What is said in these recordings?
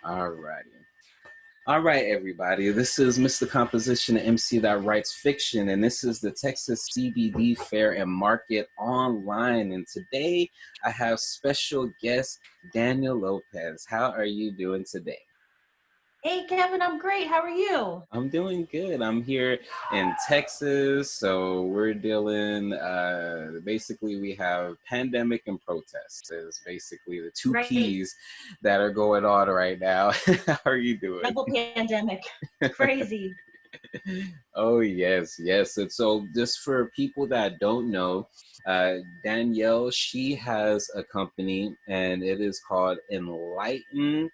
Alrighty. All right, everybody. This is Mr. Composition, the MC that writes fiction, and this is the Texas CBD Fair Market online. And today I have special guest Danielle Lopez. How are you doing today? Hey, Kevin, I'm great. How are you? I'm doing good. I'm here in Texas, so we're dealing, basically we have pandemic and protests is basically the two Right. P's that are going on right now. How are you doing? Double pandemic. Crazy. Oh, yes, yes. And so, just for people that don't know, Danielle, she has a company and it is called Enlighten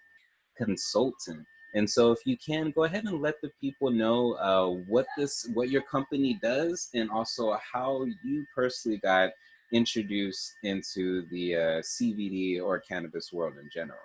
Consulting. And so, if you can go ahead and let the people know what your company does, and also how you personally got introduced into the CBD or cannabis world in general.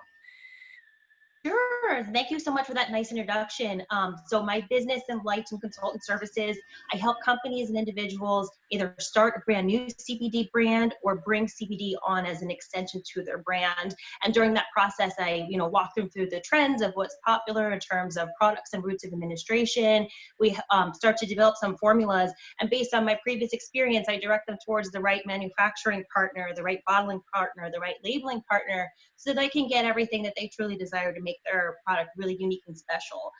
Sure. Thank you so much for that nice introduction. So my business, Enlighten Consulting Services, I help companies and individuals either start a brand new CBD brand or bring CBD on as an extension to their brand. And during that process, I, walk them through the trends of what's popular in terms of products and routes of administration. We start to develop some formulas, and based on my previous experience, I direct them towards the right manufacturing partner, the right bottling partner, the right labeling partner, so they can get everything that they truly desire to make their product really unique and special.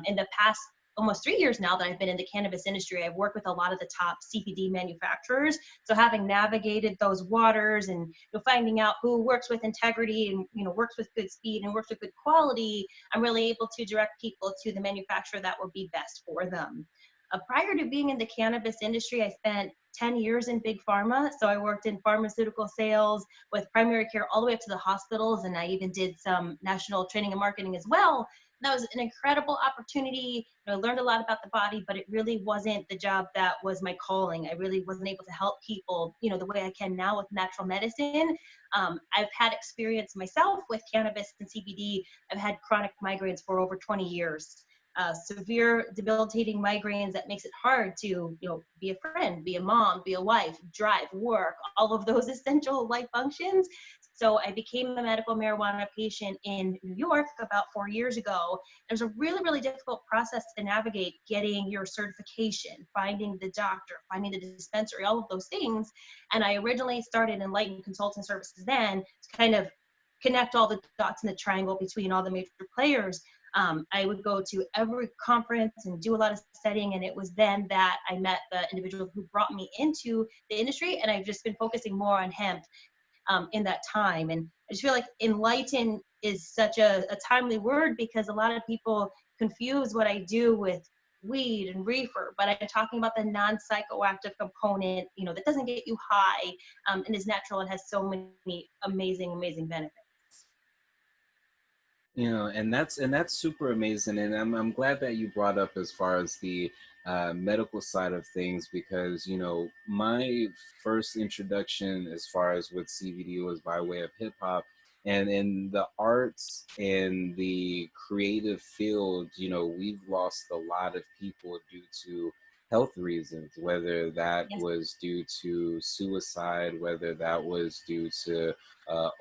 In the past almost 3 years now that I've been in the cannabis industry, I've worked with a lot of the top CBD manufacturers. So having navigated those waters and finding out who works with integrity and works with good speed and works with good quality, I'm really able to direct people to the manufacturer that will be best for them. Prior to being in the cannabis industry, I spent 10 years in big pharma. So I worked in pharmaceutical sales with primary care all the way up to the hospitals. And I even did some national training and marketing as well. That was an incredible opportunity. I learned a lot about the body, but it really wasn't the job that was my calling. I really wasn't able to help people, the way I can now with natural medicine. I've had experience myself with cannabis and CBD. I've had chronic migraines for over 20 years. Severe debilitating migraines that makes it hard to be a friend, be a mom, be a wife, drive, work, all of those essential life functions. So I became a medical marijuana patient in New York about 4 years ago. It was a really, really difficult process to navigate, getting your certification, finding the doctor, finding the dispensary, all of those things. And I originally started Enlighten Consulting Services then to kind of connect all the dots in the triangle between all the major players. I would go to every conference and do a lot of studying, and it was then that I met the individual who brought me into the industry, and I've just been focusing more on hemp in that time. And I just feel like enlighten is such a timely word because a lot of people confuse what I do with weed and reefer, but I'm talking about the non-psychoactive component, that doesn't get you high and is natural and has so many amazing, amazing benefits. And that's super amazing, and I'm glad that you brought up as far as the medical side of things, because my first introduction as far as with CBD was by way of hip hop, and in the arts and the creative field, we've lost a lot of people due to health reasons, whether that Yes. was due to suicide, whether that was due to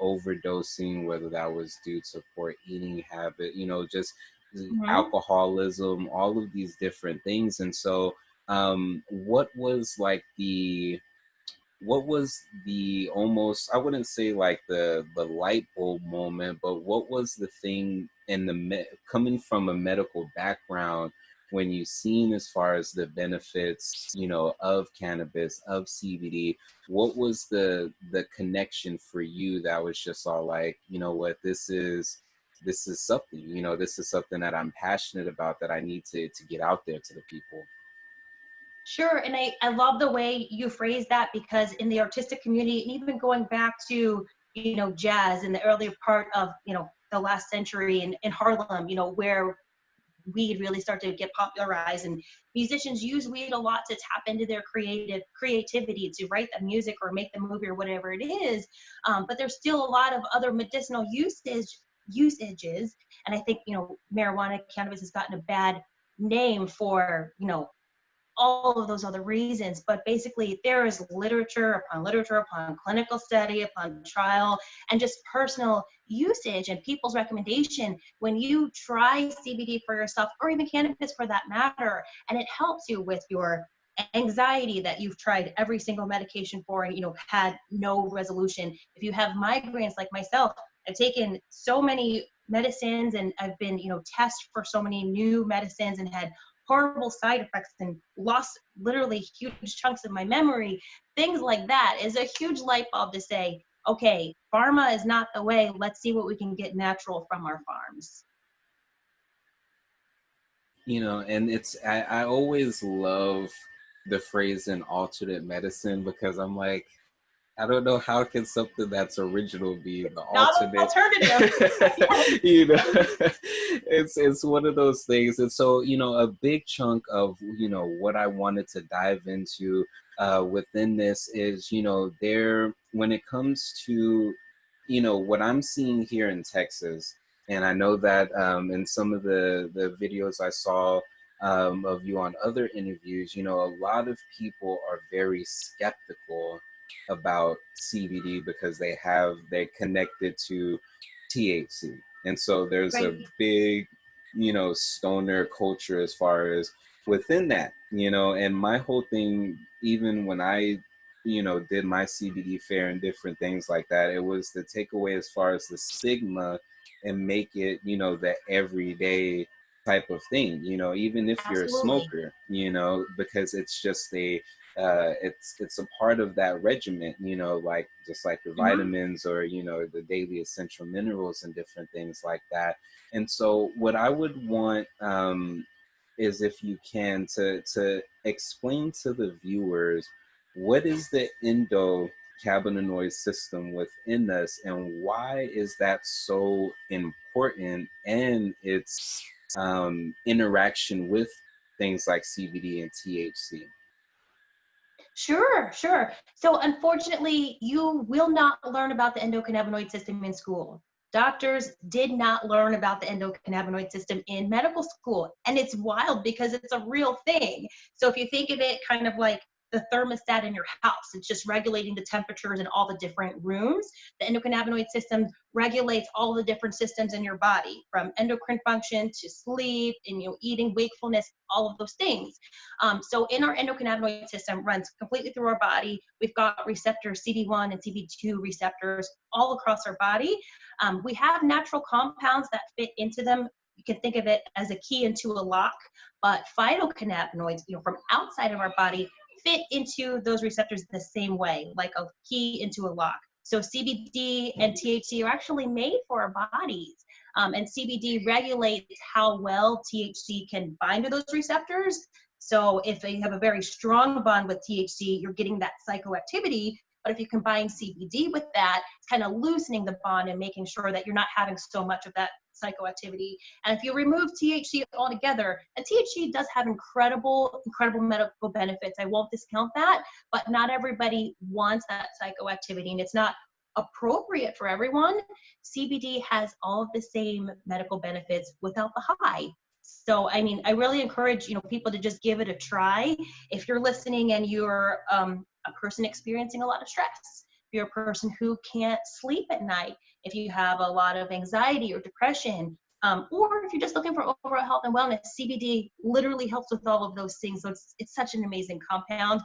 overdosing, whether that was due to poor eating habit, just Mm-hmm. alcoholism, all of these different things. And so, what was the almost, I wouldn't say like the light bulb moment, but what was the thing in coming from a medical background when you seen as far as the benefits, of cannabis, of CBD? What was the connection for you that was just all like, what, this is something, this is something that I'm passionate about, that I need to get out there to the people. Sure. And I love the way you phrase that because in the artistic community, and even going back to, jazz in the earlier part of, the last century in Harlem, where weed really started to get popularized and musicians use weed a lot to tap into their creativity to write the music or make the movie or whatever it is. But there's still a lot of other medicinal usages. And I think, marijuana, cannabis has gotten a bad name for, all of those other reasons. But basically, there is literature upon clinical study, upon trial, and just personal usage and people's recommendation. When you try CBD for yourself, or even cannabis for that matter, and it helps you with your anxiety that you've tried every single medication for and had no resolution. If you have migraines like myself, I've taken so many medicines and I've been tested for so many new medicines and had horrible side effects and lost literally huge chunks of my memory. Things like that is a huge light bulb to say, okay, pharma is not the way. Let's see what we can get natural from our farms. And I always love the phrase in alternate medicine, because I'm like, I don't know, how can something that's original be the Not alternate? alternative. you know, it's one of those things. And so, a big chunk of, what I wanted to dive into within this is, there, when it comes to, what I'm seeing here in Texas, and I know that in some of the videos I saw of you on other interviews, a lot of people are very skeptical about CBD because they connect it to THC. And so there's a Right. big, stoner culture as far as within that, and my whole thing, even when I, did my CBD fair and different things like that, it was the takeaway as far as the stigma and make it, the everyday type of thing, even if you're a Absolutely. smoker, because it's just it's a part of that regimen, like just like your Hmm. vitamins or the daily essential minerals and different things like that. And so what I would want is, if you can, to explain to the viewers, what is the endocannabinoid system within us, and why is that so important, and its interaction with things like CBD and THC. Sure, sure. So unfortunately, you will not learn about the endocannabinoid system in school. Doctors did not learn about the endocannabinoid system in medical school. And it's wild because it's a real thing. So if you think of it kind of like the thermostat in your house, it's just regulating the temperatures in all the different rooms. The endocannabinoid system regulates all the different systems in your body, from endocrine function to sleep and eating, wakefulness, all of those things. So in our endocannabinoid system runs completely through our body. We've got receptors, CB1 and CB2 receptors all across our body. We have natural compounds that fit into them. You can think of it as a key into a lock, but phytocannabinoids, from outside of our body, fit into those receptors the same way, like a key into a lock. So CBD and THC are actually made for our bodies. And CBD regulates how well THC can bind to those receptors. So if you have a very strong bond with THC, you're getting that psychoactivity. But if you combine CBD with that, it's kind of loosening the bond and making sure that you're not having so much of that psychoactivity. And if you remove THC altogether, and THC does have incredible medical benefits, I won't discount that, but not everybody wants that psychoactivity, and it's not appropriate for everyone. CBD has all of the same medical benefits without the high. So, I mean, I really encourage, people to just give it a try. If you're listening and you're a person experiencing a lot of stress, if you're a person who can't sleep at night, if you have a lot of anxiety or depression, or if you're just looking for overall health and wellness, CBD literally helps with all of those things. So it's such an amazing compound.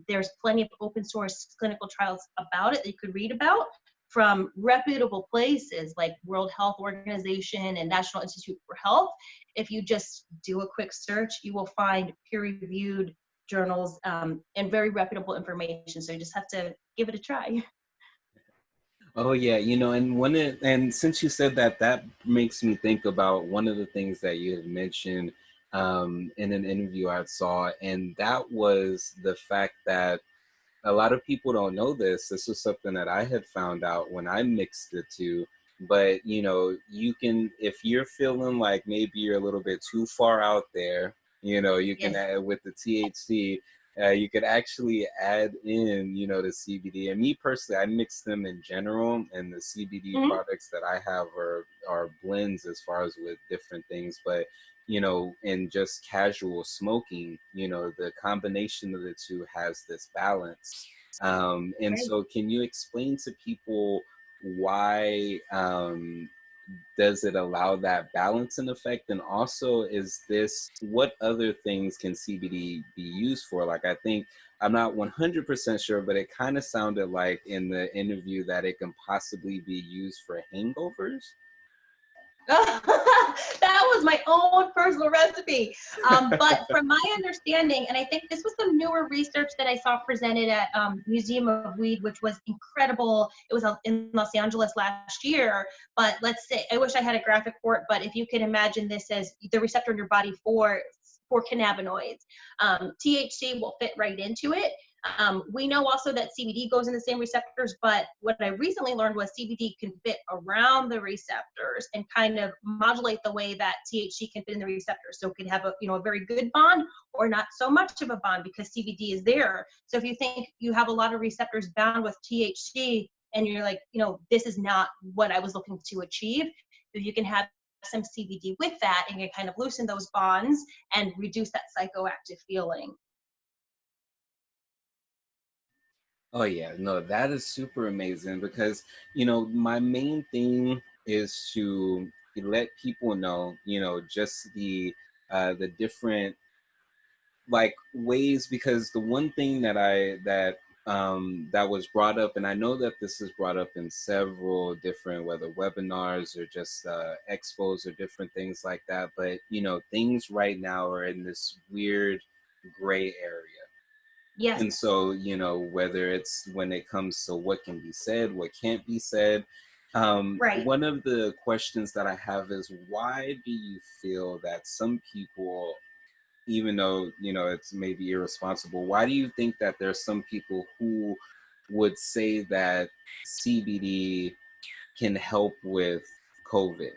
There's plenty of open source clinical trials about it that you could read about from reputable places like World Health Organization and National Institute for Health. If you just do a quick search, you will find peer-reviewed journals and very reputable information. So you just have to give it a try. Oh yeah, and since you said that, that makes me think about one of the things that you had mentioned in an interview I saw, and that was the fact that a lot of people don't know this. This was something that I had found out when I mixed the two. But you can, if you're feeling like maybe you're a little bit too far out there, you can Yes. add with the THC. You could actually add in, you know, the CBD. And me personally, I mix them in general, and the CBD Mhm. products that I have are blends as far as with different things. But you know, in just casual smoking, you know, the combination of the two has this balance. And Right. so, can you explain to people why? Does it allow that balancing effect? And also, is this what other things can CBD be used for? Like, I think I'm not 100% sure, but it kind of sounded like in the interview that it can possibly be used for hangovers. That was my own personal recipe. But from my understanding, and I think this was some newer research that I saw presented at Museum of Weed, which was incredible. It was in Los Angeles last year. But let's say, I wish I had a graphic for it, but if you can imagine this as the receptor in your body for cannabinoids, THC will fit right into it. We know also that CBD goes in the same receptors, but what I recently learned was CBD can fit around the receptors and kind of modulate the way that THC can fit in the receptors. So it could have a very good bond or not so much of a bond because CBD is there. So if you think you have a lot of receptors bound with THC and you're like, this is not what I was looking to achieve, you can have some CBD with that and you kind of loosen those bonds and reduce that psychoactive feeling. Oh yeah, no, that is super amazing because, you know, my main thing is to let people know, you know, just the different like ways, because the one thing that was brought up, and I know that this is brought up in several different, whether webinars or just expos or different things like that, but you know, things right now are in this weird gray area. Yes, And so, you know, whether it's when it comes to what can be said, what can't be said, right. one of the questions that I have is, why do you feel that some people, even though, you know, it's maybe irresponsible, why do you think that there's some people who would say that CBD can help with COVID?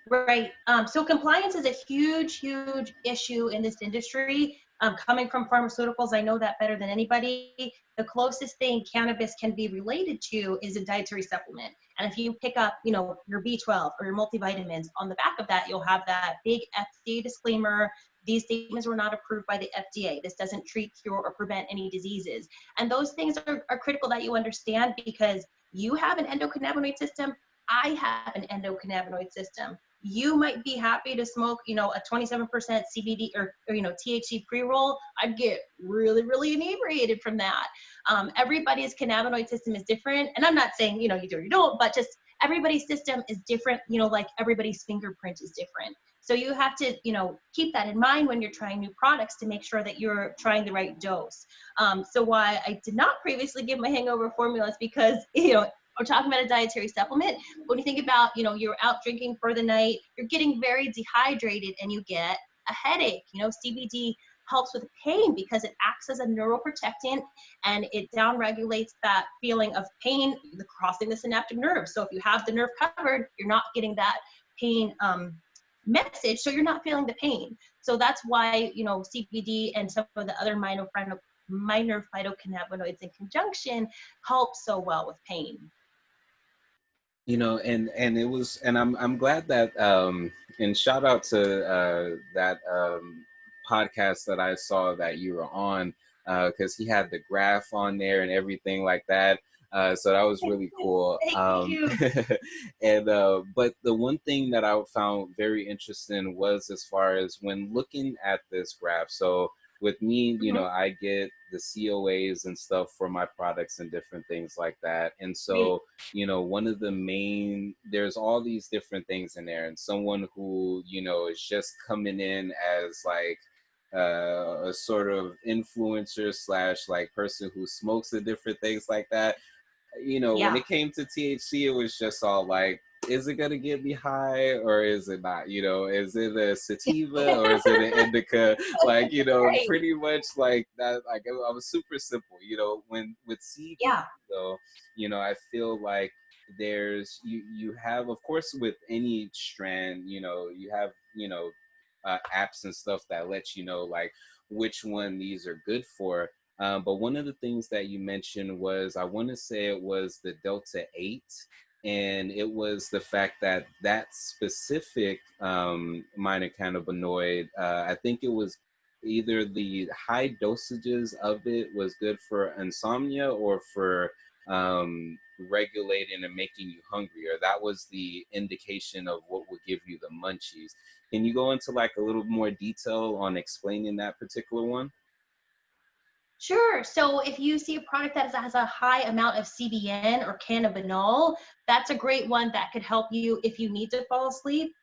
Right. So compliance is a huge, huge issue in this industry. Coming from pharmaceuticals, I know that better than anybody. The closest thing cannabis can be related to is a dietary supplement. And if you pick up, your B12 or your multivitamins, on the back of that, you'll have that big FDA disclaimer. These statements were not approved by the FDA. This doesn't treat, cure, or prevent any diseases. And those things are critical that you understand because you have an endocannabinoid system. I have an endocannabinoid system. You might be happy to smoke, a 27% CBD or THC pre-roll. I'd get really, really inebriated from that. Everybody's cannabinoid system is different. And I'm not saying, you do or you don't, but just everybody's system is different, like everybody's fingerprint is different. So you have to, keep that in mind when you're trying new products to make sure that you're trying the right dose. So why I did not previously give my hangover formula is because, we're talking about a dietary supplement. When you think about, you're out drinking for the night, you're getting very dehydrated and you get a headache. CBD helps with pain because it acts as a neuroprotectant and it downregulates that feeling of pain crossing the synaptic nerve. So if you have the nerve covered, you're not getting that pain message, so you're not feeling the pain. So that's why, CBD and some of the other minor phytocannabinoids in conjunction help so well with pain. You know, and it was, and I'm glad that and shout out to that podcast that I saw that you were on, because he had the graph on there and everything like that. So that was really cool. Thank you. And but the one thing that I found very interesting was, as far as when looking at this graph, so with me, you Mhm. know, I get the COAs and stuff for my products and different things like that. And Great. so, you know, one of the main, there's all these different things in there. And someone who, you know, is just coming in as like a sort of influencer slash like person who smokes the different things like that, you know, when Yeah. it came to THC, it was just all like, is it gonna get me high or is it not? You know, is it a sativa or is it an indica? Like, you know, Right. pretty much like that. Like, I was super simple. You know, when with CBD Yeah. though, you know, I feel like there's you have, of course, with any strand, you know, you have, you know, apps and stuff that let you know like which one these are good for. But one of the things that you mentioned was, I want to say it was the Delta 8, and it was the fact that that specific minor cannabinoid, I think it was either the high dosages of it was good for insomnia or for regulating and making you hungrier. That was the indication of what would give you the munchies. Can you go into like a little more detail on explaining that particular one? Sure. So if you see a product that has a high amount of CBN or cannabinol, that's a great one that could help you if you need to fall asleep.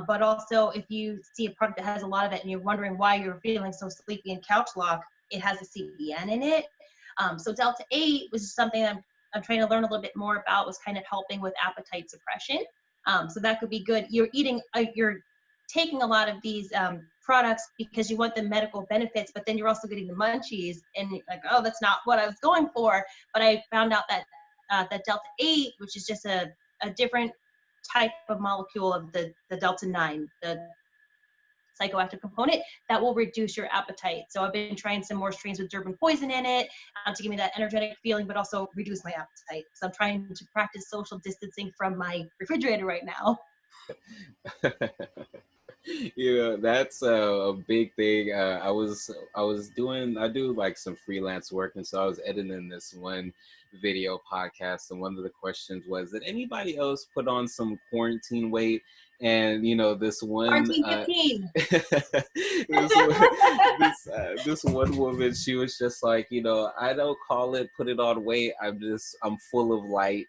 But also, if you see a product that has a lot of it and you're wondering why you're feeling so sleepy and couch lock, it has a CBN in it. So Delta 8 was something I'm trying to learn a little bit more about, was kind of helping with appetite suppression. So that could be good. You're taking a lot of these products because you want the medical benefits, but then you're also getting the munchies, and like, oh, that's not what I was going for. But I found out that that Delta 8, which is just a different type of molecule of the Delta 9, the psychoactive component, that will reduce your appetite. So I've been trying some more strains with Durban poison in it to give me that energetic feeling, but also reduce my appetite. So I'm trying to practice social distancing from my refrigerator right now. Yeah, that's a big thing. I do like some freelance work, and so I was editing this one video podcast, and one of the questions was, did anybody else put on some quarantine weight? And this one Quarantine 15. this one woman, she was just like, I don't call it put it on weight. I'm full of light.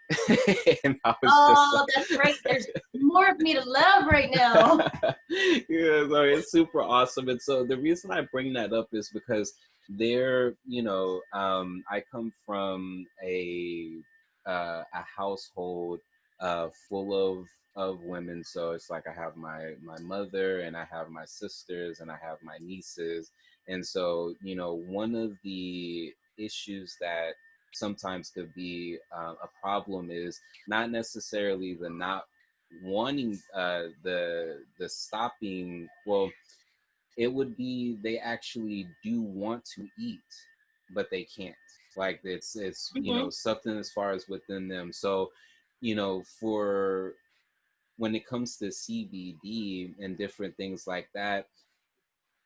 And I was just Oh, that's right. There's more of me to love right now. yeah, so it's super awesome. And so the reason I bring that up is because I come from a household full of women. So it's like I have my mother, and I have my sisters, and I have my nieces. And so, one of the issues that sometimes could be a problem is not necessarily the not wanting the stopping. Well, it would be they actually do want to eat, but they can't. Like it's Hmm. something as far as within them. So for when it comes to CBD and different things like that,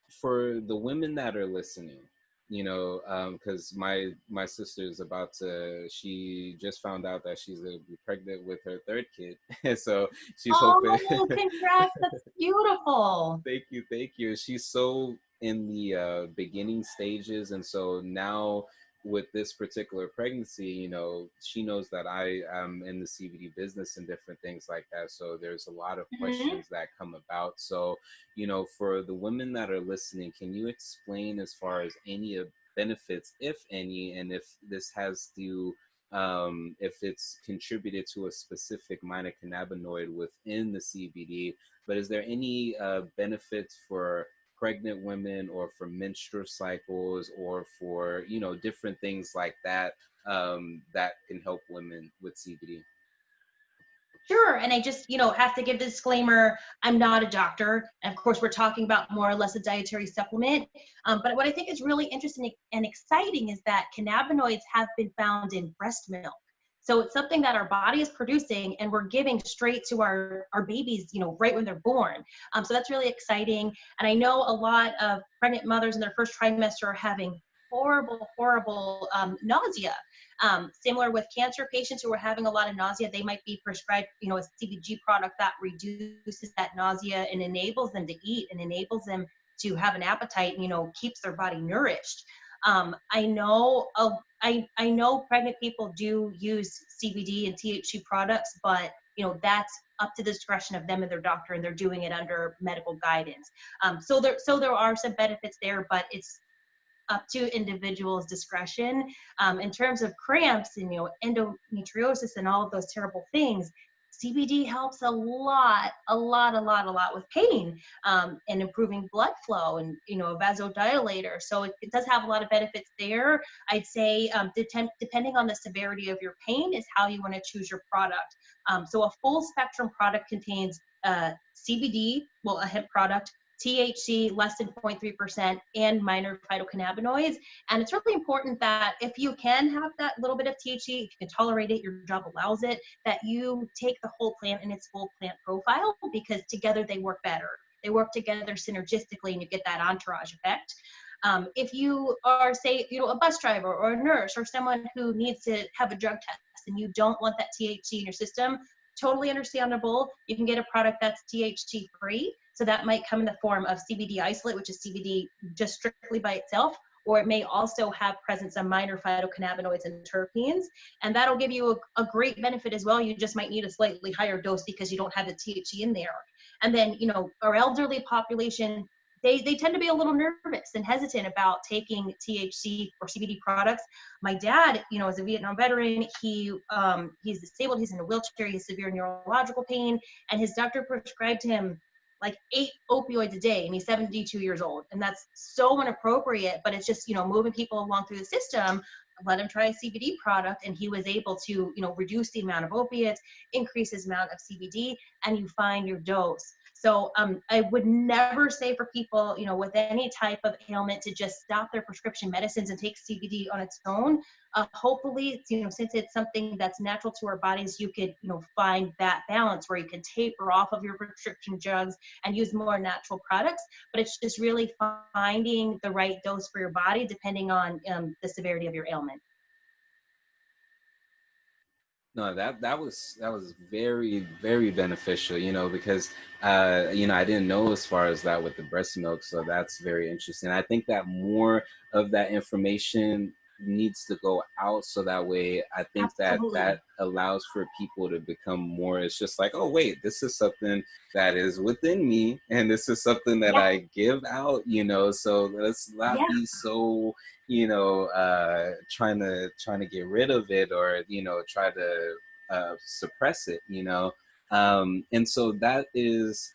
for the women that are listening, because my sister is about to, she just found out that she's gonna be pregnant with her third kid. And so she's hoping. Oh, congrats. That's beautiful. Thank you. She's so in the beginning stages, and so now with this particular pregnancy, she knows that I am in the CBD business and different things like that. So there's a lot of Hmm. questions that come about. So, for the women that are listening, can you explain as far as any of benefits, if any, and if this has to if it's contributed to a specific minor cannabinoid within the CBD, but is there any benefits for pregnant women, or for menstrual cycles, or for different things like that that can help women with CBD? Sure. And I just, have to give the disclaimer, I'm not a doctor. And of course, we're talking about more or less a dietary supplement. But what I think is really interesting and exciting is that cannabinoids have been found in breast milk. So it's something that our body is producing and we're giving straight to our babies, right when they're born. So that's really exciting. And I know a lot of pregnant mothers in their first trimester are having horrible, horrible nausea. Similar with cancer patients who are having a lot of nausea, they might be prescribed, a CBG product that reduces that nausea and enables them to eat and enables them to have an appetite, keeps their body nourished. I know I know pregnant people do use CBD and THC products, but that's up to the discretion of them and their doctor, and they're doing it under medical guidance. So there are some benefits there, but it's up to individuals' discretion. In terms of cramps and endometriosis and all of those terrible things, CBD helps a lot with pain, and improving blood flow, and a vasodilator. So it does have a lot of benefits there. I'd say depending on the severity of your pain is how you want to choose your product. So a full spectrum product contains CBD, well, a hemp product, THC less than 0.3%, and minor phytocannabinoids. And it's really important that if you can have that little bit of THC, if you can tolerate it, your job allows it, that you take the whole plant in its full plant profile, because together they work better. They work together synergistically and you get that entourage effect. If you are, say, a bus driver or a nurse or someone who needs to have a drug test and you don't want that THC in your system, totally understandable. You can get a product that's THC free. So that might come in the form of CBD isolate, which is CBD just strictly by itself, or it may also have presence of minor phytocannabinoids and terpenes. And that'll give you a great benefit as well. You just might need a slightly higher dose because you don't have the THC in there. And then, our elderly population, they tend to be a little nervous and hesitant about taking THC or CBD products. My dad, is a Vietnam veteran. He's disabled. He's in a wheelchair. He has severe neurological pain, and his doctor prescribed him like 8 opioids a day, and he's 72 years old. And that's so inappropriate, but it's just, moving people along through the system. Let him try a CBD product, and he was able to, reduce the amount of opiates, increase his amount of CBD, and you find your dose. So I would never say for people, with any type of ailment to just stop their prescription medicines and take CBD on its own. Hopefully, since it's something that's natural to our bodies, you could, find that balance where you can taper off of your prescription drugs and use more natural products. But it's just really finding the right dose for your body depending on the severity of your ailment. No, that was very, very beneficial, because I didn't know as far as that with the breast milk, so that's very interesting. I think that more of that information needs to go out, so that way I think that Absolutely. allows for people to become more, it's just like, oh wait, this is something that is within me, and this is something that Yeah. I give out, so let's not Yeah. be so trying to get rid of it, or try to suppress it, and so that is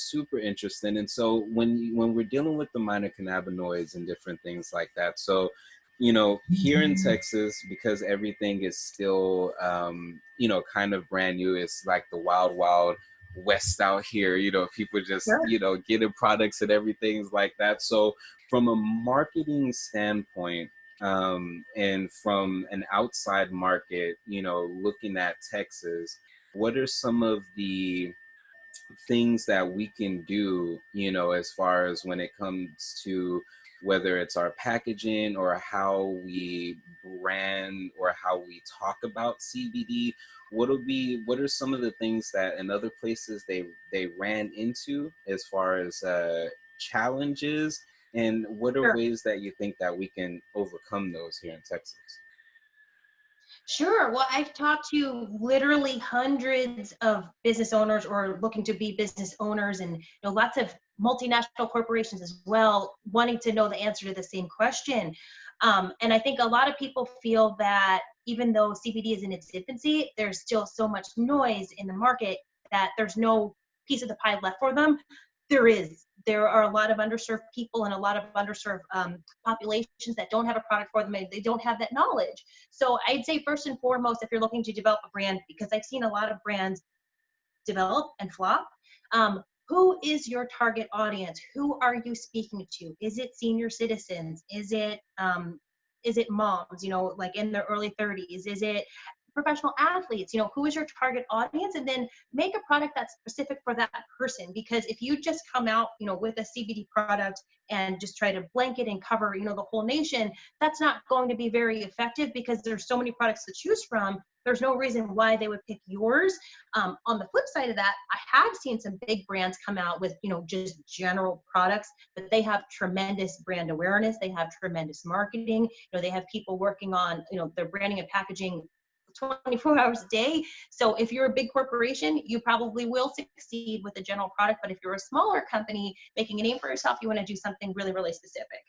super interesting. And so when we're dealing with the minor cannabinoids and different things like that, so here in Texas, because everything is still kind of brand new, it's like the wild west out here, people just Sure. getting products and everything's like that. So from a marketing standpoint, and from an outside market, looking at Texas, what are some of the things that we can do, as far as when it comes to whether it's our packaging or how we brand or how we talk about CBD? What are some of the things that in other places they ran into as far as challenges, and what are Sure. ways that you think that we can overcome those here in Texas? Sure. Well, I've talked to literally hundreds of business owners or looking to be business owners, and lots of multinational corporations as well, wanting to know the answer to the same question. And I think a lot of people feel that even though CBD is in its infancy, there's still so much noise in the market that there's no piece of the pie left for them. There is. There are a lot of underserved people and a lot of underserved populations that don't have a product for them, and they don't have that knowledge. So I'd say first and foremost, if you're looking to develop a brand, because I've seen a lot of brands develop and flop, who is your target audience? Who are you speaking to? Is it senior citizens? Is it moms, like in their early 30s? Is it professional athletes? Who is your target audience? And then make a product that's specific for that person. Because if you just come out, with a CBD product and just try to blanket and cover, the whole nation, that's not going to be very effective, because there's so many products to choose from. There's no reason why they would pick yours. On the flip side of that, I have seen some big brands come out with, just general products, but they have tremendous brand awareness. They have tremendous marketing. They have people working on, their branding and packaging 24 hours a day. So if you're a big corporation, you probably will succeed with a general product. But if you're a smaller company making a name for yourself, you want to do something really, really specific.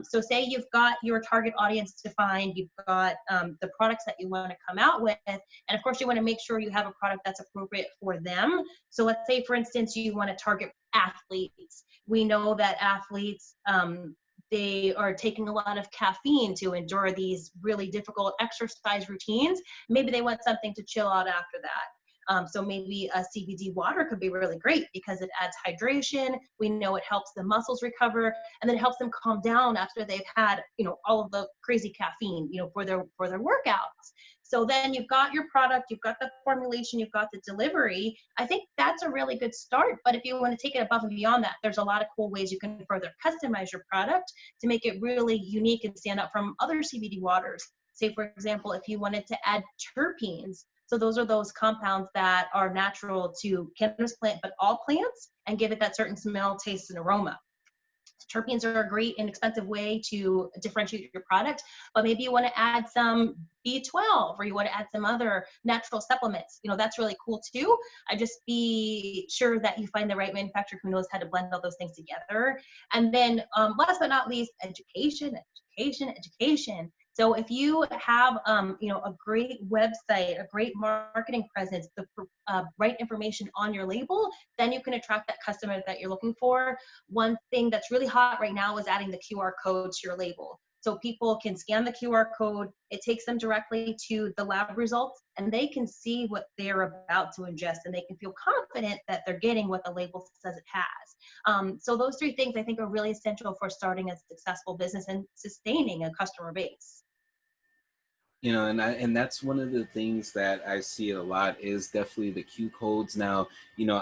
So say you've got your target audience defined, you've got the products that you want to come out with, and of course you want to make sure you have a product that's appropriate for them. So let's say, for instance, you want to target athletes. We know that athletes, they are taking a lot of caffeine to endure these really difficult exercise routines. Maybe they want something to chill out after that. So maybe a CBD water could be really great because it adds hydration. We know it helps the muscles recover, and then it helps them calm down after they've had, all of the crazy caffeine, for their workouts. So then you've got your product, you've got the formulation, you've got the delivery. I think that's a really good start. But if you want to take it above and beyond that, there's a lot of cool ways you can further customize your product to make it really unique and stand out from other CBD waters. Say, for example, if you wanted to add terpenes. So those are those compounds that are natural to cannabis plant, but all plants, and give it that certain smell, taste, and aroma. Terpenes are a great inexpensive way to differentiate your product, but maybe you want to add some B12 or you want to add some other natural supplements. That's really cool too. I just be sure that you find the right manufacturer who knows how to blend all those things together. And then last but not least, education. So if you have, a great website, a great marketing presence, the right information on your label, then you can attract that customer that you're looking for. One thing that's really hot right now is adding the QR code to your label. So people can scan the QR code, it takes them directly to the lab results, and they can see what they're about to ingest, and they can feel confident that they're getting what the label says it has. So those three things I think are really essential for starting a successful business and sustaining a customer base. And that's one of the things that I see a lot is definitely the Q codes. Now,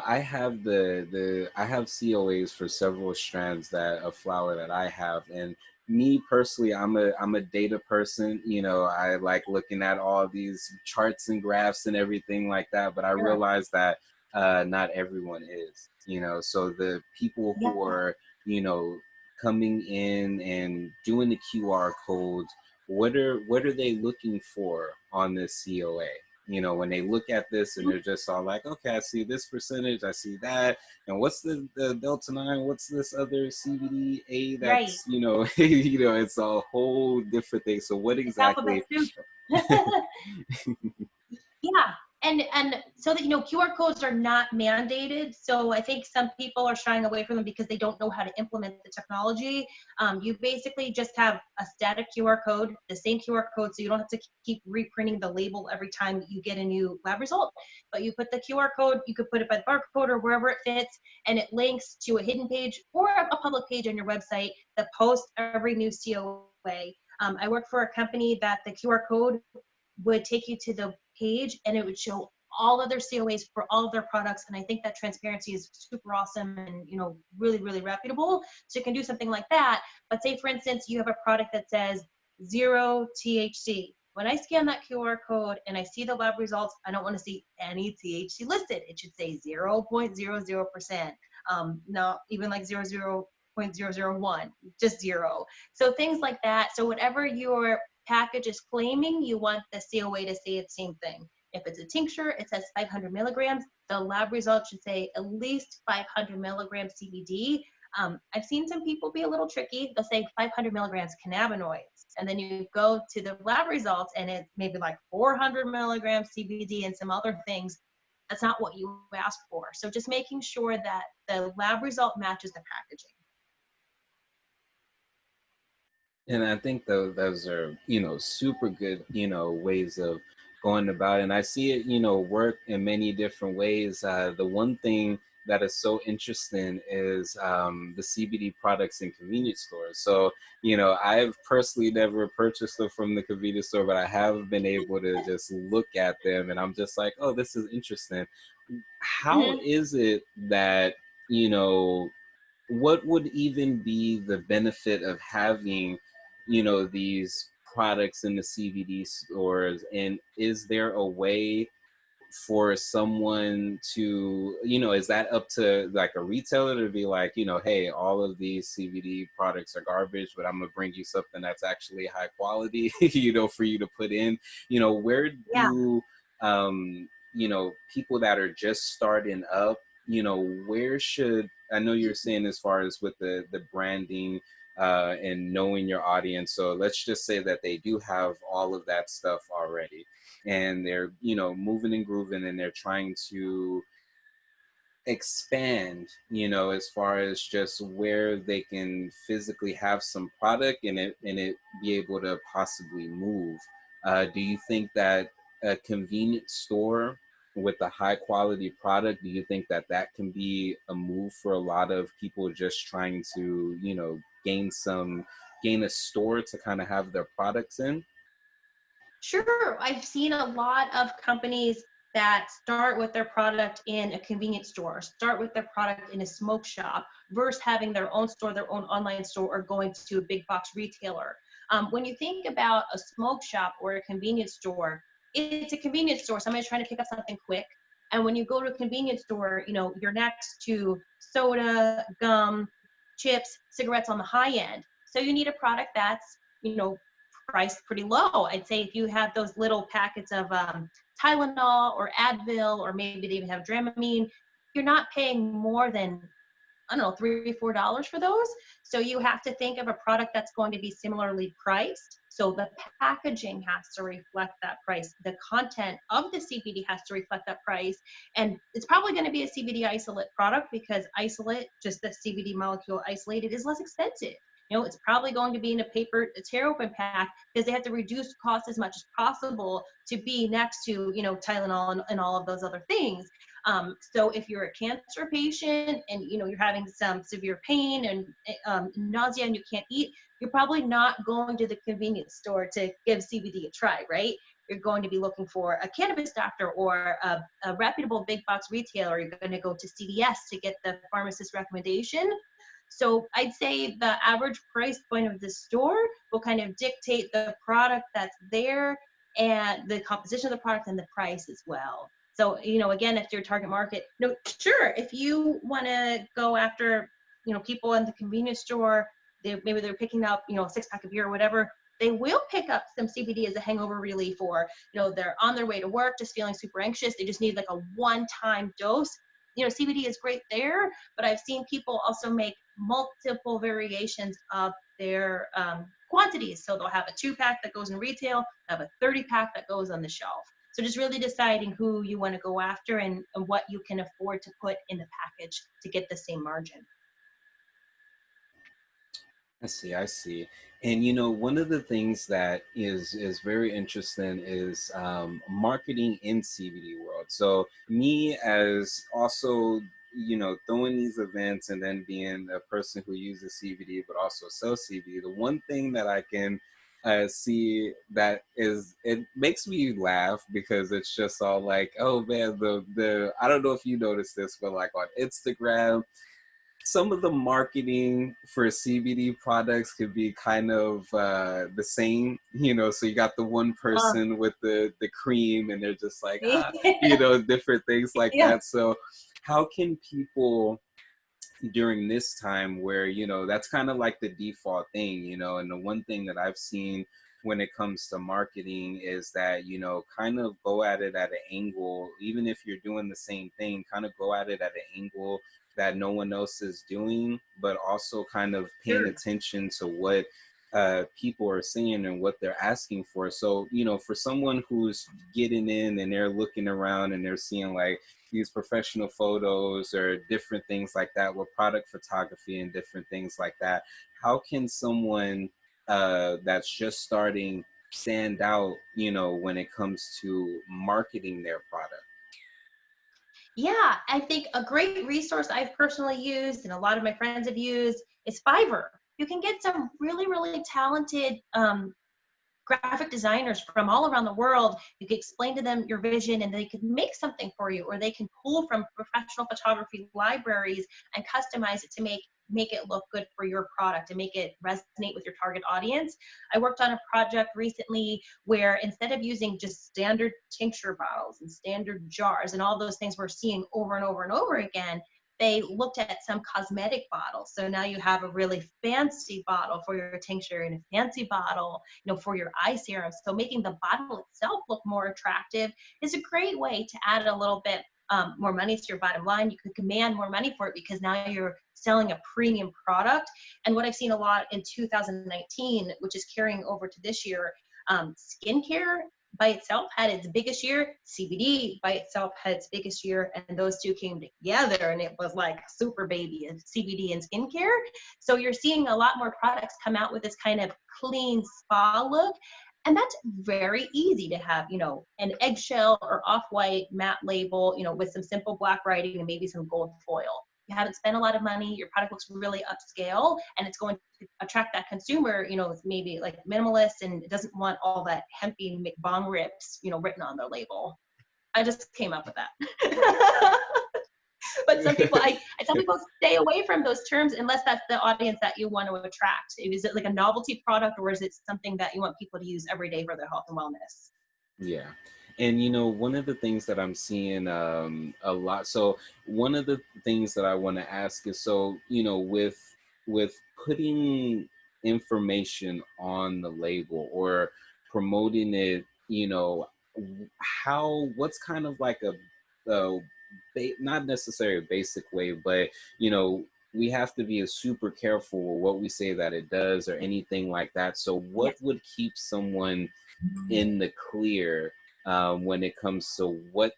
I have I have COAs for several strands that of flower that I have, and me personally, I'm a data person. I like looking at all these charts and graphs and everything like that, but I Sure. realize that not everyone is. So the people Yeah. who are coming in and doing the QR codes, what are they looking for on this COA? When they look at this and they're just all like, okay, I see this percentage, I see that, and what's the Delta 9? What's this other CBDA? Right. That's it's a whole different thing. So what It's alphabet exactly? soup. Yeah, and so that QR codes are not mandated. So I think some people are shying away from them because they don't know how to implement the technology. You basically just have a static QR code, the same QR code, so you don't have to keep reprinting the label every time you get a new lab result. But you put the QR code, you could put it by the barcode or wherever it fits, and it links to a hidden page or a public page on your website that posts every new COA. I work for a company that the QR code would take you to the page and it would show all of their COAs for all of their products. And I think that transparency is super awesome and, really, really reputable. So you can do something like that. But say, for instance, you have a product that says 0 THC. When I scan that QR code and I see the lab results, I don't want to see any THC listed. It should say 0.00%. Not even like 0.001, just zero. So things like that. So whatever your package is claiming, you want the COA to say the same thing. If it's a tincture, it says 500 milligrams. The lab results should say at least 500 milligrams CBD. I've seen some people be a little tricky. They'll say 500 milligrams cannabinoids. And then you go to the lab results and it's maybe like 400 milligrams CBD and some other things. That's not what you asked for. So just making sure that the lab result matches the packaging. And I think those are, super good, ways of going about it. And I see it, work in many different ways. The one thing that is so interesting is the CBD products in convenience stores. So, I've personally never purchased them from the convenience store, but I have been able to just look at them and I'm just like, oh, this is interesting. How Mm-hmm. is it that, what would even be the benefit of having these products in the CBD stores, and is there a way for someone to, is that up to like a retailer to be like, hey, all of these CBD products are garbage, but I'm gonna bring you something that's actually high quality, for you to put in, where Yeah. do people that are just starting up, where should, I know you're saying as far as with the branding and knowing your audience. So let's just say that they do have all of that stuff already and they're moving and grooving and they're trying to expand as far as just where they can physically have some product and it be able to possibly move. Do you think that a convenience store with a high quality product, do you think that that can be a move for a lot of people just trying to, gain a store to kind of have their products in? Sure. I've seen a lot of companies that start with their product in a convenience store, start with their product in a smoke shop, versus having their own store, their own online store, or going to a big box retailer. When you think about a smoke shop or a convenience store, it's a convenience store. Somebody's trying to pick up something quick. And when you go to a convenience store, you're next to soda, gum, chips, cigarettes on the high end. So you need a product that's, priced pretty low. I'd say if you have those little packets of Tylenol or Advil, or maybe they even have Dramamine, you're not paying more than, I don't know, $3 or $4 for those. So you have to think of a product that's going to be similarly priced. So the packaging has to reflect that price. The content of the CBD has to reflect that price. And it's probably going to be a CBD isolate product, because isolate, just the CBD molecule isolated, is less expensive. It's probably going to be in a paper, a tear open pack, because they have to reduce cost as much as possible to be next to, Tylenol and all of those other things. So if you're a cancer patient and, you're having some severe pain and nausea and you can't eat, you're probably not going to the convenience store to give CBD a try, right? You're going to be looking for a cannabis doctor or a reputable big box retailer. You're going to go to CVS to get the pharmacist recommendation. So I'd say the average price point of the store will kind of dictate the product that's there, and the composition of the product, and the price as well. So, again, if your target market, sure, if you want to go after, people in the convenience store, maybe they're picking up, a 6-pack of beer or whatever, they will pick up some CBD as a hangover relief, or, they're on their way to work just feeling super anxious. They just need like a one-time dose. CBD is great there, but I've seen people also make multiple variations of their quantities. So they'll have a 2-pack that goes in retail, have a 30-pack that goes on the shelf. So just really deciding who you want to go after, and what you can afford to put in the package to get the same margin. I see, I see. And one of the things that is very interesting is marketing in CBD world. So me, as also throwing these events and then being a person who uses CBD but also sells CBD, the one thing that I can see that is, it makes me laugh, because it's just all like, oh man, the I don't know if you noticed this, but like on Instagram, some of the marketing for CBD products could be kind of the same, so you got the one Uh, person with the cream, and they're just like, yeah. different things like Yeah. that. So how can people, during this time where that's kind of like the default thing, and the one thing that I've seen when it comes to marketing is that kind of go at it at an angle, even if you're doing the same thing, kind of go at it at an angle that no one else is doing, but also kind of paying Sure. attention to what people are saying and what they're asking for. So for someone who's getting in and they're looking around and they're seeing like these professional photos or different things like that with product photography and different things like that, how can someone that's just starting stand out, when it comes to marketing their product? Yeah, I think a great resource I've personally used and a lot of my friends have used is Fiverr. You can get some really, really talented graphic designers from all around the world. You can explain to them your vision and they can make something for you, or they can pull from professional photography libraries and customize it to make it look good for your product and make it resonate with your target audience. I worked on a project recently where instead of using just standard tincture bottles and standard jars and all those things we're seeing over and over and over again, they looked at some cosmetic bottles. So now you have a really fancy bottle for your tincture and a fancy bottle, for your eye serum. So making the bottle itself look more attractive is a great way to add a little bit more money to your bottom line. You could command more money for it because now you're selling a premium product. And what I've seen a lot in 2019, which is carrying over to this year, skincare by itself had its biggest year. CBD by itself had its biggest year, and those two came together, and it was like super baby of CBD and skincare. So you're seeing a lot more products come out with this kind of clean spa look. And that's very easy to have, an eggshell or off-white matte label, with some simple black writing and maybe some gold foil. You haven't spent a lot of money, your product looks really upscale, and it's going to attract that consumer, maybe like minimalist and doesn't want all that hempy McBong rips, written on their label. I just came up with that. But some people, I tell people stay away from those terms unless that's the audience that you want to attract. Is it like a novelty product, or is it something that you want people to use every day for their health and wellness? Yeah. And one of the things that I'm seeing a lot. So one of the things that I want to ask is, so, with putting information on the label or promoting it, what's kind of like a not necessarily a basic way, but we have to be super careful with what we say that it does or anything like that. So what Yes. would keep someone in the clear when it comes to what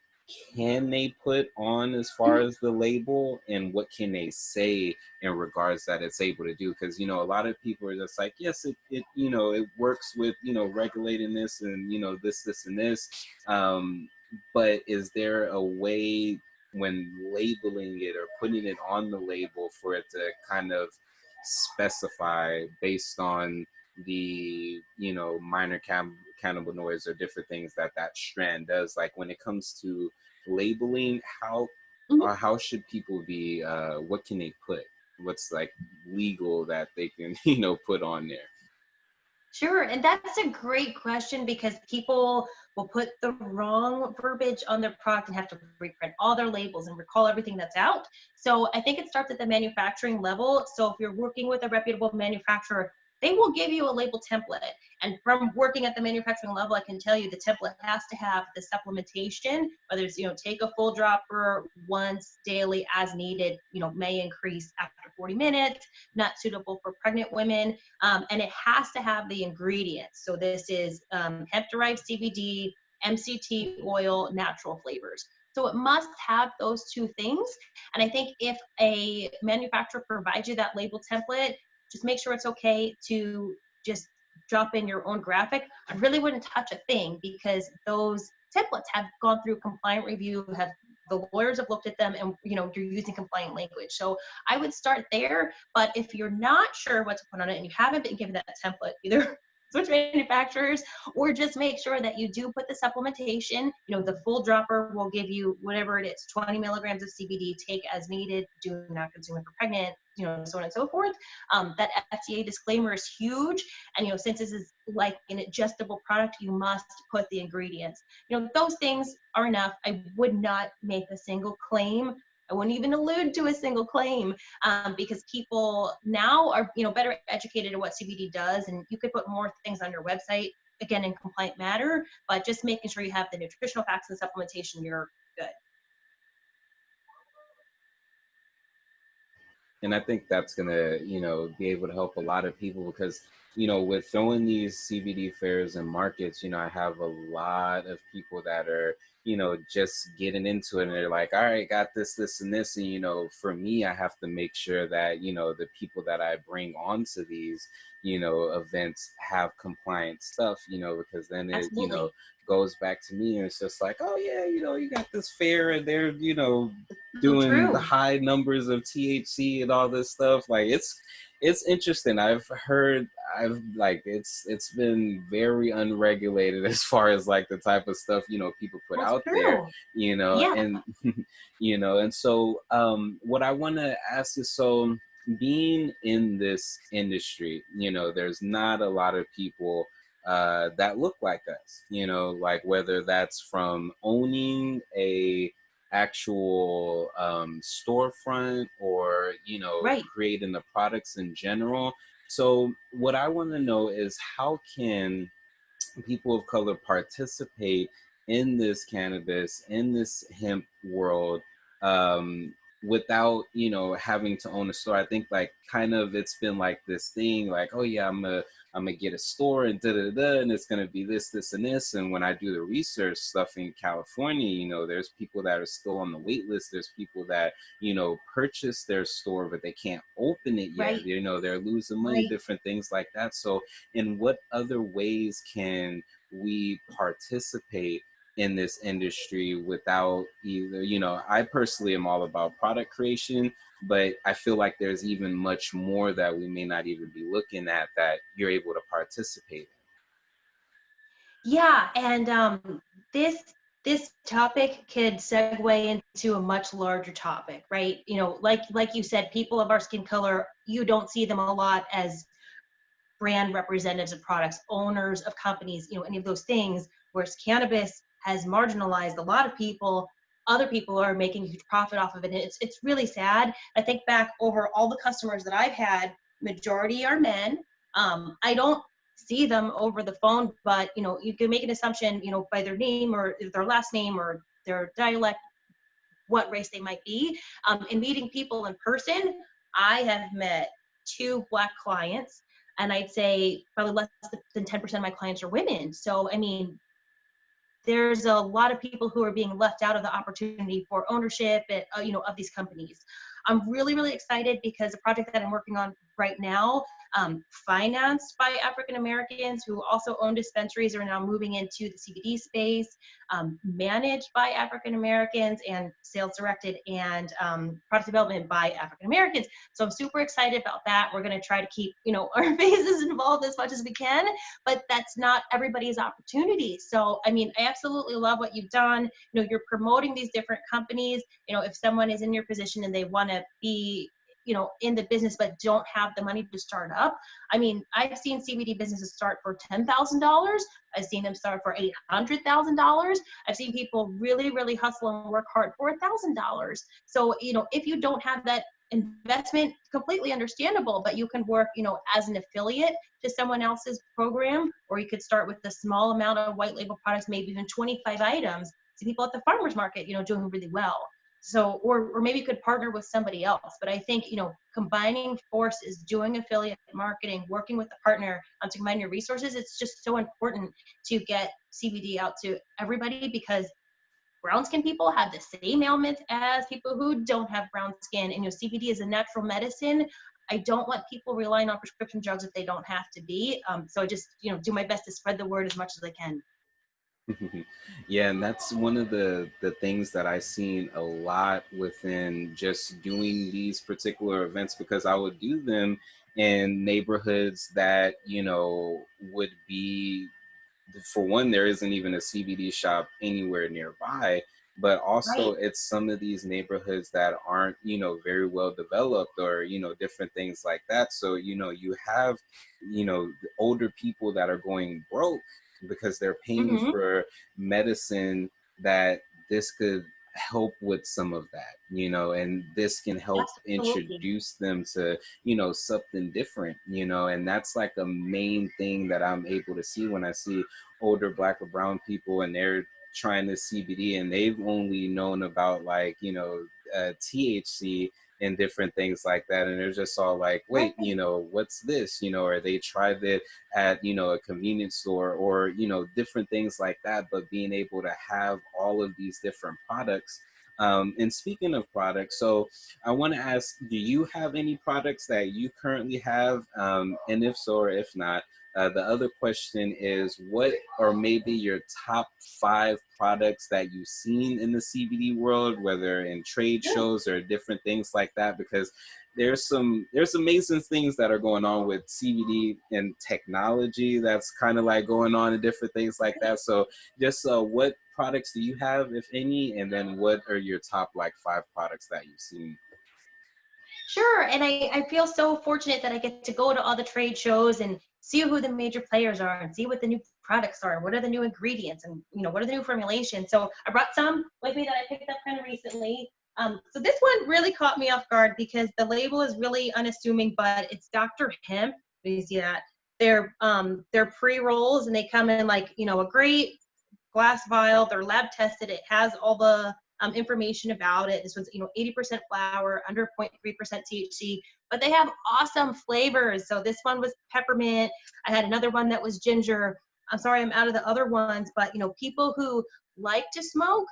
can they put on as far Mhm. as the label, and what can they say in regards that it's able to do? Because a lot of people are just like, yes, it works with regulating this and this and this, but is there a way when labeling it or putting it on the label for it to kind of specify based on the minor cannabinoids or different things that that strand does? Like when it comes to labeling, Mhm. how should people be, what can they put, what's like legal that they can put on there? Sure. And that's a great question because people will put the wrong verbiage on their product and have to reprint all their labels and recall everything that's out. So I think it starts at the manufacturing level. So if you're working with a reputable manufacturer, they will give you a label template. And from working at the manufacturing level, I can tell you the template has to have the supplementation, whether it's, take a full dropper once daily as needed, may increase after 40 minutes, not suitable for pregnant women, and it has to have the ingredients. So this is hemp-derived CBD, MCT oil, natural flavors. So it must have those two things. And I think if a manufacturer provides you that label template, just make sure it's okay to just drop in your own graphic. I really wouldn't touch a thing because those templates have gone through compliant review, have the lawyers have looked at them, and you're using compliant language. So I would start there. But if you're not sure what to put on it and you haven't been given that template, either switch manufacturers or just make sure that you do put the supplementation. The full dropper will give you whatever it is, 20 milligrams of CBD, take as needed, do not consume it for pregnant, so on and so forth. That FDA disclaimer is huge. And, since this is like an ingestible product, you must put the ingredients. Those things are enough. I would not make a single claim. I wouldn't even allude to a single claim, because people now are better educated in what CBD does, and you could put more things on your website, again in compliant manner, but just making sure you have the nutritional facts and supplementation, you're good. And I think that's gonna be able to help a lot of people because with throwing these CBD fairs and markets, I have a lot of people that are just getting into it, and they're like, all right, got this and this, and for me, I have to make sure that the people that I bring onto these events have compliant stuff, because then it Absolutely. goes back to me, and it's just like, oh yeah, you got this fair, and they're So doing the true. high numbers of THC and all this stuff. Like it's interesting. I've like it's been very unregulated as far as like the type of stuff people put That's out there, true. Yeah. and and so what I want to ask is, so being in this industry, there's not a lot of people that look like us, like whether that's from owning a actual storefront or Right. creating the products in general. So what I want to know is, how can people of color participate in this cannabis, in this hemp world, without having to own a store? I think like kind of it's been like this thing like, oh yeah, I'm gonna get a store and da da da, and it's gonna be this, this, and this. And when I do the research stuff in California, you know, there's people that are still on the wait list. There's people that, you know, purchase their store, but they can't open it yet. Right, You know, they're losing money, right. different things like that. So, in what other ways can we participate in this industry without either, you know, I personally am all about product creation, but I feel like there's even much more that we may not even be looking at that you're able to participate Yeah, and this topic could segue into a much larger topic, right? You know, like you said, people of our skin color, you don't see them a lot as brand representatives of products, owners of companies, you know, any of those things, whereas cannabis has marginalized a lot of people. Other people are making a huge profit off of it. And it's really sad. I think back over all the customers that I've had, majority are men. I don't see them over the phone, but you know, you can make an assumption, you know, by their name or their last name or their dialect, what race they might be. In meeting people in person, I have met 2 Black clients, and I'd say probably less than 10% of my clients are women. So, I mean, there's a lot of people who are being left out of the opportunity for ownership, you know, of these companies. I'm really, really excited because the project that I'm working on right now, financed by African Americans who also own dispensaries, are now moving into the CBD space, managed by African Americans, and sales directed and product development by African Americans. So I'm super excited about that. We're going to try to keep, you know, our faces involved as much as we can, but that's not everybody's opportunity. So, I mean, I absolutely love what you've done. You know, you're promoting these different companies. You know, if someone is in your position and they want to be, you know, in the business but don't have the money to start up. I mean, I've seen CBD businesses start for $10,000. I've seen them start for $800,000. I've seen people really, really hustle and work hard for $1,000. So, you know, if you don't have that investment, completely understandable, but you can work, you know, as an affiliate to someone else's program, or you could start with a small amount of white label products, maybe even 25 items. See people at the farmer's market, you know, doing really well. So, or maybe you could partner with somebody else. But I think, you know, combining forces, doing affiliate marketing, working with a partner to combine your resources, it's just so important to get CBD out to everybody, because brown skin people have the same ailments as people who don't have brown skin. And, you know, CBD is a natural medicine. I don't want people relying on prescription drugs if they don't have to be. So I just, you know, do my best to spread the word as much as I can. Yeah, and that's one of the things that I've seen a lot within just doing these particular events, because I would do them in neighborhoods that, you know, would be, for one, there isn't even a CBD shop anywhere nearby, but also Right. it's some of these neighborhoods that aren't, you know, very well developed, or, you know, different things like that. So, you know, you have, you know, older people that are going broke because they're paying Mm-hmm. for medicine that this could help with some of that, you know, and this can help Absolutely. introduce them to, you know, something different, you know. And that's like a main thing that I'm able to see when I see older Black or brown people and they're trying this CBD and they've only known about, like, you know, THC and different things like that, and they're just all like, wait, you Right. know, what's this, you know, or they tried it at, you know, a convenience store, or, you know, different things like that. But being able to have all of these different products, and speaking of products, so I want to ask, do you have any products that you currently have? And if so, or if not, the other question is, what are maybe your top 5 products that you've seen in the CBD world, whether in trade Sure. shows or different things like that? Because there's amazing things that are going on with CBD and technology that's kind of like going on and different things like that. So just what products do you have, if any, and then what are your top like 5 products that you've seen? Sure. And I feel so fortunate that I get to go to all the trade shows and see who the major players are and see what the new products are, what are the new ingredients, and, you know, what are the new formulations. So I brought some with me that I picked up kind of recently. So this one really caught me off guard because the label is really unassuming, but it's Dr. Hemp. You see that? They're pre-rolls, and they come in like, you know, a great glass vial. They're lab tested. It has all the information about it. This one's 80% flower, under 0.3% THC, but they have awesome flavors. So this one was peppermint. I had another one that was ginger. I'm sorry, I'm out of the other ones, but people who like to smoke,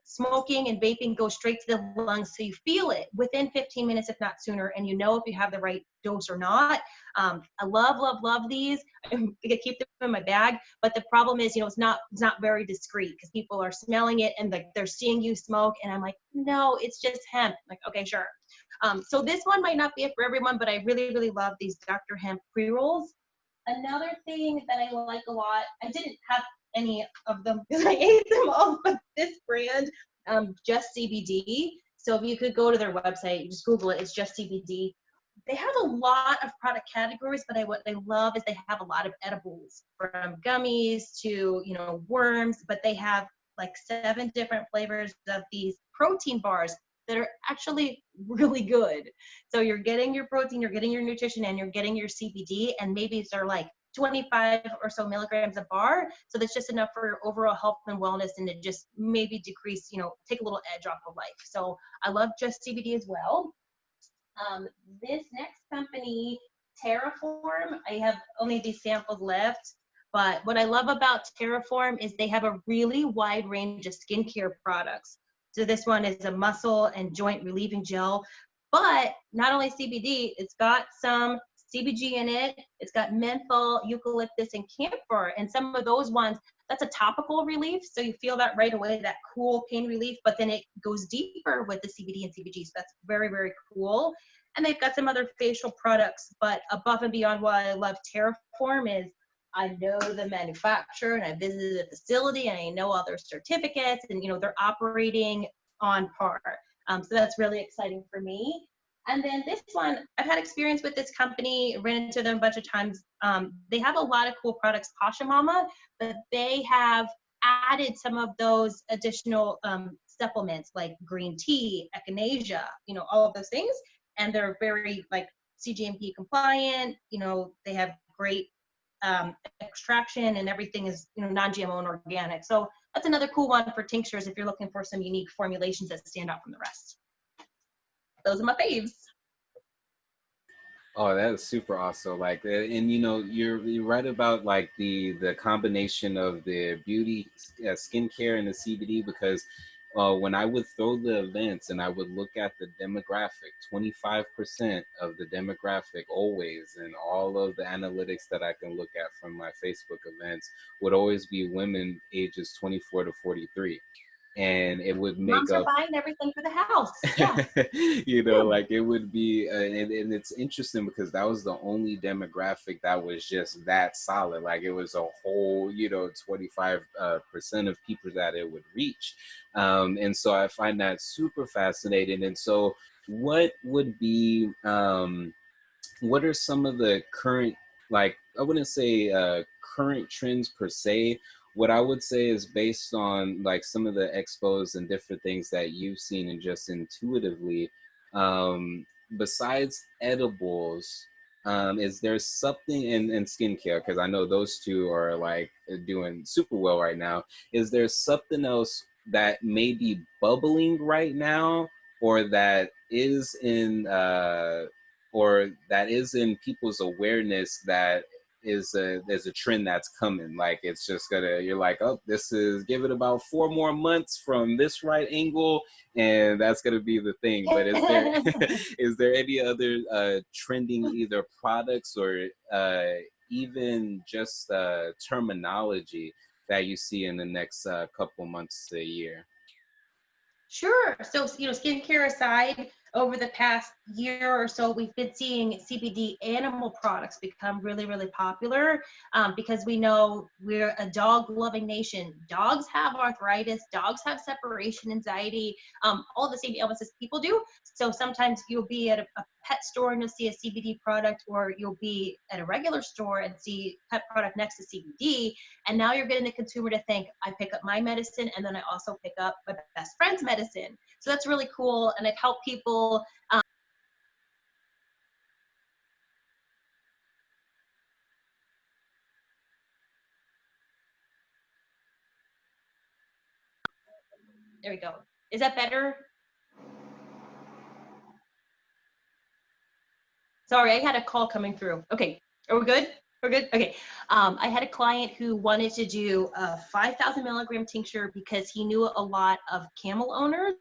smoking and vaping goes straight to the lungs, so you feel it within 15 minutes, if not sooner, and if you have the right dose or not. I love these. I keep them in my bag, but the problem is, it's not very discreet, because people are smelling it and they're seeing you smoke, and I'm like, no, it's just hemp. I'm like, okay, sure. So this one might not be it for everyone, but I really love these Dr. Hemp pre-rolls. Another thing that I like a lot, I didn't have any of them because I ate them all, but this brand, Just CBD. So if you could go to their website, you just Google it, it's Just CBD. They have a lot of product categories, but what they love is they have a lot of edibles, from gummies to, worms, but they have like 7 different flavors of these protein bars that are actually really good. So you're getting your protein, you're getting your nutrition, and you're getting your CBD, and maybe they're like 25 or so milligrams a bar. So that's just enough for your overall health and wellness, and to just maybe decrease, take a little edge off of life. So I love Just CBD as well. This next company, Terraform, I have only these samples left, but what I love about Terraform is they have a really wide range of skincare products. So this one is a muscle and joint relieving gel, but not only CBD, it's got some CBG in it, it's got menthol, eucalyptus, and camphor, and some of those ones, that's a topical relief, so you feel that right away, that cool pain relief, but then it goes deeper with the CBD and CBG, so that's very cool. And they've got some other facial products, but above and beyond why I love Terraform is I know the manufacturer, and I visited the facility, and I know all their certificates, and they're operating on par. So that's really exciting for me. And then this one, I've had experience with this company, ran into them a bunch of times. They have a lot of cool products, Pasha Mama, but they have added some of those additional supplements like green tea, echinacea, all of those things. And they're very like CGMP compliant. They have great extraction, and everything is non-GMO and organic. So that's another cool one for tinctures if you're looking for some unique formulations that stand out from the rest. Those are my faves. Oh, that is super awesome. Like, and you're right about like the combination of the beauty, skincare, and the CBD, because when I would throw the events and I would look at the demographic, 25% of the demographic always, and all of the analytics that I can look at from my Facebook events would always be women ages 24 to 43. And it would make Moms are up buying everything for the house. Yeah. like it would be and it's interesting because that was the only demographic that was just that solid. Like it was a whole 25% of people that it would reach, and so I find that super fascinating. And so what would be what are some of the current, like, I wouldn't say current trends per se. What I would say is based on like some of the expos and different things that you've seen, and just intuitively, besides edibles, is there something in skincare? Because I know those two are like doing super well right now. Is there something else that may be bubbling right now, or that is in people's awareness, that there's a trend that's coming? Like it's just gonna, you're like, oh, this is, give it about 4 more months from this right angle, and that's gonna be the thing. But is there is there any other trending either products or even just terminology that you see in the next couple months to a year? Sure. So, skincare aside, over the past year or so, we've been seeing CBD animal products become really popular, because we know we're a dog-loving nation. Dogs have arthritis. Dogs have separation anxiety, all the same ailments as people do. So sometimes you'll be at a pet store and you'll see a CBD product, or you'll be at a regular store and see pet product next to CBD. And now you're getting the consumer to think, I pick up my medicine, and then I also pick up my best friend's medicine. So that's really cool. And I've helped people There we go. Is that better? Sorry, I had a call coming through. Okay, are we good? We're good? Okay. I had a client who wanted to do a 5,000 milligram tincture because he knew a lot of camel owners,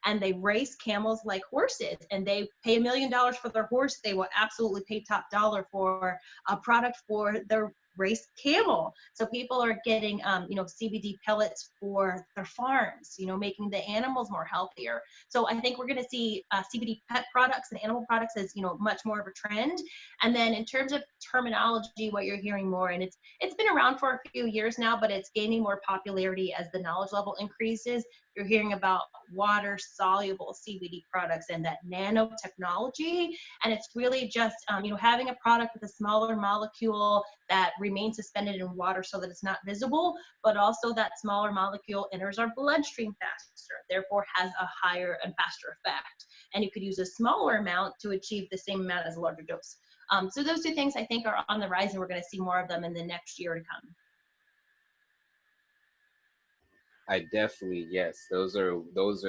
and they race camels like horses, and they pay $1 million for their horse. They will absolutely pay top dollar for a product for their race camel. So people are getting, CBD pellets for their farms, making the animals more healthier. So I think we're going to see CBD pet products and animal products as, much more of a trend. And then in terms of terminology, what you're hearing more, and it's been around for a few years now, but it's gaining more popularity as the knowledge level increases. You're hearing about water soluble CBD products and that nanotechnology. And it's really just, having a product with a smaller molecule that remains suspended in water so that it's not visible, but also that smaller molecule enters our bloodstream faster, therefore has a higher and faster effect. And you could use a smaller amount to achieve the same amount as a larger dose. So those two things I think are on the rise, and we're going to see more of them in the next year to come. I definitely, yes, those are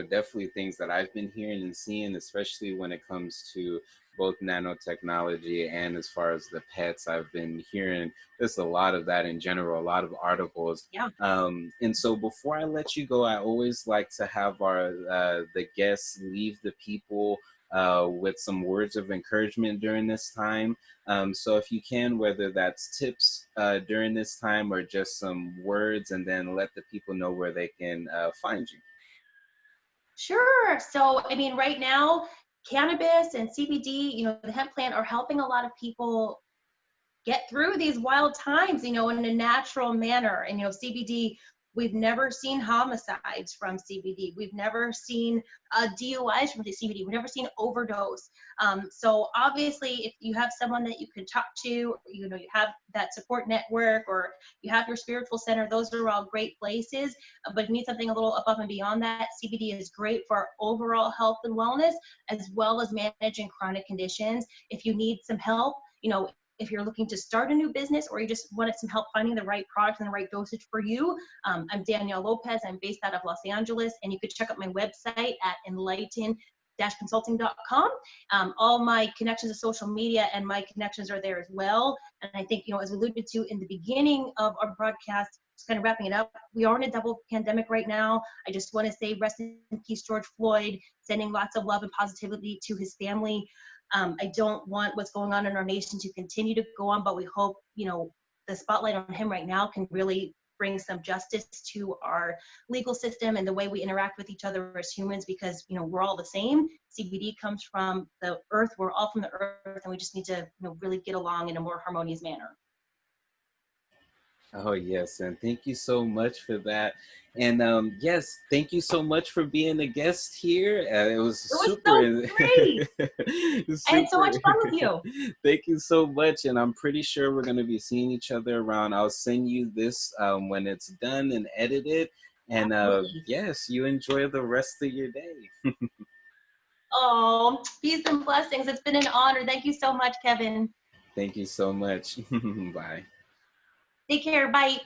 definitely things that I've been hearing and seeing, especially when it comes to both nanotechnology and as far as the pets. I've been hearing there's a lot of that in general, a lot of articles. Yeah. And so before I let you go, I always like to have our the guests leave the people with some words of encouragement during this time. So if you can, whether that's tips during this time or just some words, and then let the people know where they can find you. Sure. So, I mean, right now, cannabis and CBD, the hemp plant are helping a lot of people get through these wild times, in a natural manner. And, CBD, we've never seen homicides from CBD. We've never seen DUIs from the CBD. We've never seen overdose. So obviously, if you have someone that you can talk to, you have that support network, or you have your spiritual center, those are all great places. But if you need something a little above and beyond that, CBD is great for overall health and wellness, as well as managing chronic conditions. If you need some help, if you're looking to start a new business, or you just wanted some help finding the right product and the right dosage for you, I'm Danielle Lopez. I'm based out of Los Angeles, and you could check out my website at enlighten-consulting.com. All my connections to social media and my connections are there as well. And I think, as we alluded to in the beginning of our broadcast, just kind of wrapping it up, we are in a double pandemic right now. I just want to say rest in peace, George Floyd, sending lots of love and positivity to his family. I don't want what's going on in our nation to continue to go on, but we hope, the spotlight on him right now can really bring some justice to our legal system and the way we interact with each other as humans, because, we're all the same. CBD comes from the earth. We're all from the earth, and we just need to, really get along in a more harmonious manner. Oh, yes. And thank you so much for that. And yes, thank you so much for being a guest here. It was super. So great. I had so much fun with you. Thank you so much. And I'm pretty sure we're going to be seeing each other around. I'll send you this when it's done and edited. And yes, you enjoy the rest of your day. Oh, peace and blessings. It's been an honor. Thank you so much, Kevin. Thank you so much. Bye. Take care. Bye.